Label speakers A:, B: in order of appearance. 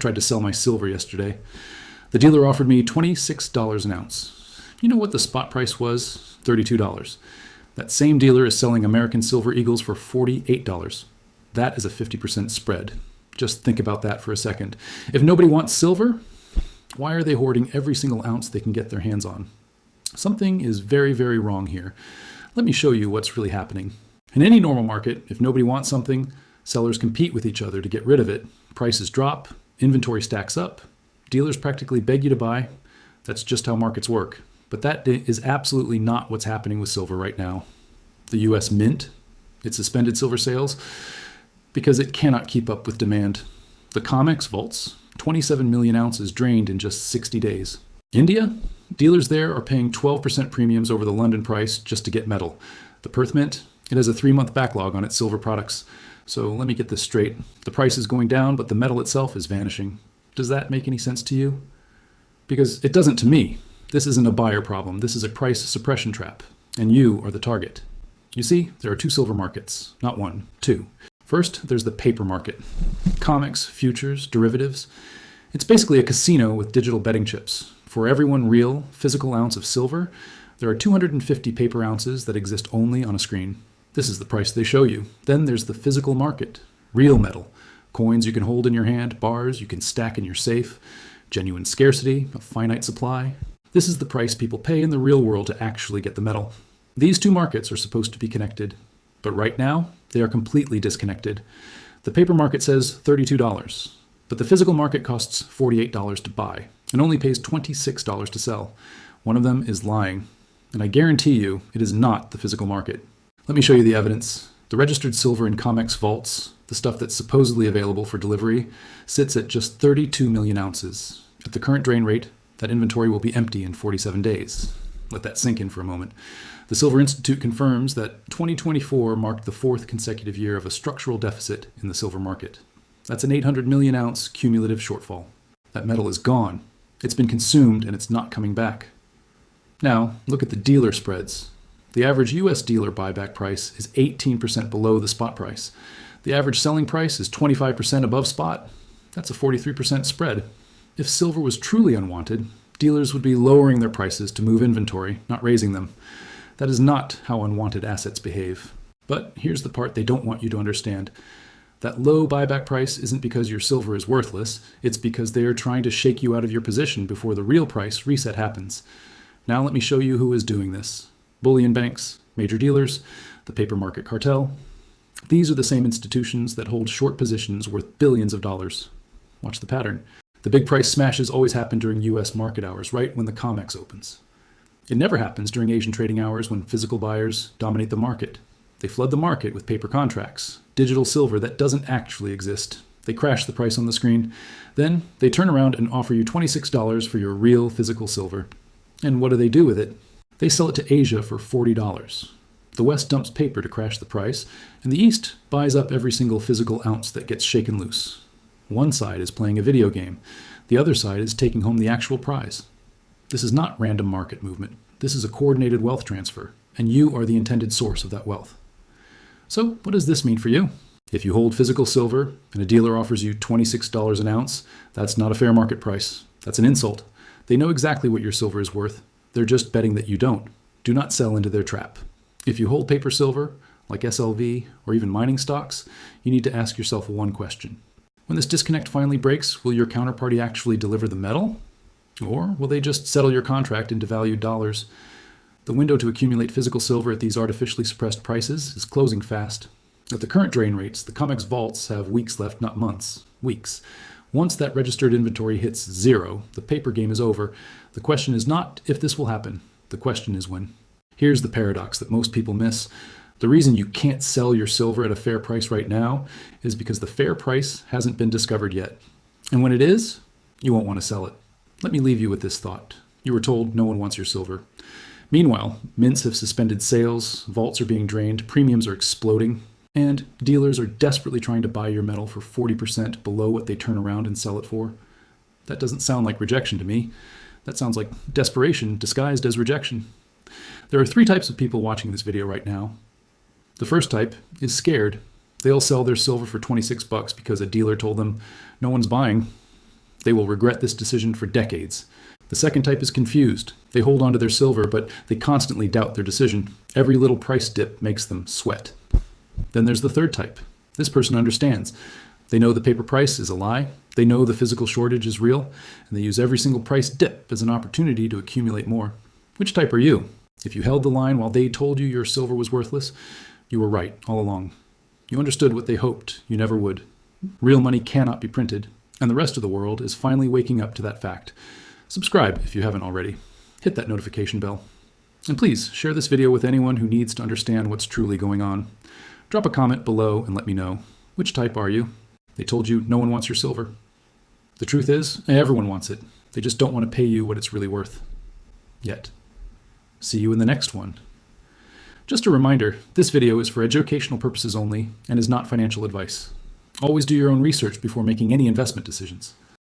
A: tried to sell my silver yesterday. The dealer offered me $26 an ounce. You know what the spot price was? $32. That same dealer is selling American Silver Eagles for $48. That is a 50% spread. Just think about that for a second. If nobody wants silver, why are they hoarding every single ounce they can get their hands on? Something is very, very wrong here. Let me show you what's really happening. In any normal market, if nobody wants something, sellers compete with each other to get rid of it. Prices drop, inventory stacks up, dealers practically beg you to buy. That's just how markets work. But that is absolutely not what's happening with silver right now. The US Mint, it suspended silver sales because it cannot keep up with demand. The COMEX vaults, 27 million ounces drained in just 60 days. India, dealers there are paying 12% premiums over the London price just to get metal. The Perth Mint, it has a 3-month backlog on its silver products. So let me get this straight. The price is going down, but the metal itself is vanishing. Does that make any sense to you? Because it doesn't to me. This isn't a buyer problem. This is a price suppression trap, and you are the target. You see, there are two silver markets, not one, two. First, there's the paper market. COMEX, futures, derivatives. It's basically a casino with digital betting chips. For every one real, physical ounce of silver, there are 250 paper ounces that exist only on a screen. This is the price they show you. Then there's the physical market, real metal. Coins you can hold in your hand, bars you can stack in your safe, genuine scarcity, a finite supply. This is the price people pay in the real world to actually get the metal. These two markets are supposed to be connected, but right now, they are completely disconnected. The paper market says $32, but the physical market costs $48 to buy and only pays $26 to sell. One of them is lying, and I guarantee you it is not the physical market. Let me show you the evidence. The registered silver in COMEX vaults, the stuff that's supposedly available for delivery, sits at just 32 million ounces. At the current drain rate, that inventory will be empty in 47 days. Let that sink in for a moment. The Silver Institute confirms that 2024 marked the 4th consecutive year of a structural deficit in the silver market. That's an 800 million ounce cumulative shortfall. That metal is gone. It's been consumed and it's not coming back. Now, look at the dealer spreads. The average US dealer buyback price is 18% below the spot price. The average selling price is 25% above spot. That's a 43% spread. If silver was truly unwanted, dealers would be lowering their prices to move inventory, not raising them. That is not how unwanted assets behave. But here's the part they don't want you to understand. That low buyback price isn't because your silver is worthless, it's because they are trying to shake you out of your position before the real price reset happens. Now let me show you who is doing this. Bullion banks, major dealers, the paper market cartel. These are the same institutions that hold short positions worth billions of dollars. Watch the pattern. The big price smashes always happen during US market hours, right when the COMEX opens. It never happens during Asian trading hours when physical buyers dominate the market. They flood the market with paper contracts, digital silver that doesn't actually exist. They crash the price on the screen. Then they turn around and offer you $26 for your real physical silver. And what do they do with it? They sell it to Asia for $40. The West dumps paper to crash the price, and the East buys up every single physical ounce that gets shaken loose. One side is playing a video game. The other side is taking home the actual prize. This is not random market movement. This is a coordinated wealth transfer, and you are the intended source of that wealth. So what does this mean for you? If you hold physical silver and a dealer offers you $26 an ounce, that's not a fair market price. That's an insult. They know exactly what your silver is worth. They're just betting that you don't. Do not sell into their trap. If you hold paper silver, like SLV or even mining stocks, you need to ask yourself one question. When this disconnect finally breaks, will your counterparty actually deliver the metal? Or will they just settle your contract into valued dollars? The window to accumulate physical silver at these artificially suppressed prices is closing fast. At the current drain rates, the COMEX vaults have weeks left, not months. Weeks. Once that registered inventory hits zero, the paper game is over. The question is not if this will happen. The question is when. Here's the paradox that most people miss. The reason you can't sell your silver at a fair price right now is because the fair price hasn't been discovered yet. And when it is, you won't want to sell it. Let me leave you with this thought. You were told no one wants your silver. Meanwhile, mints have suspended sales, vaults are being drained, premiums are exploding, and dealers are desperately trying to buy your metal for 40% below what they turn around and sell it for. That doesn't sound like rejection to me. That sounds like desperation disguised as rejection. There are 3 types of people watching this video right now. The first type is scared. They'll sell their silver for $26 because a dealer told them no one's buying. They will regret this decision for decades. The second type is confused. They hold on to their silver, but they constantly doubt their decision. Every little price dip makes them sweat. Then there's the third type. This person understands. They know the paper price is a lie. They know the physical shortage is real, and they use every single price dip as an opportunity to accumulate more. Which type are you? If you held the line while they told you your silver was worthless, you were right all along. You understood what they hoped you never would. Real money cannot be printed, and the rest of the world is finally waking up to that fact. Subscribe if you haven't already. Hit that notification bell. And please share this video with anyone who needs to understand what's truly going on. Drop a comment below and let me know. Which type are you? They told you no one wants your silver. The truth is, everyone wants it. They just don't want to pay you what it's really worth. Yet. See you in the next one. Just a reminder, this video is for educational purposes only and is not financial advice. Always do your own research before making any investment decisions.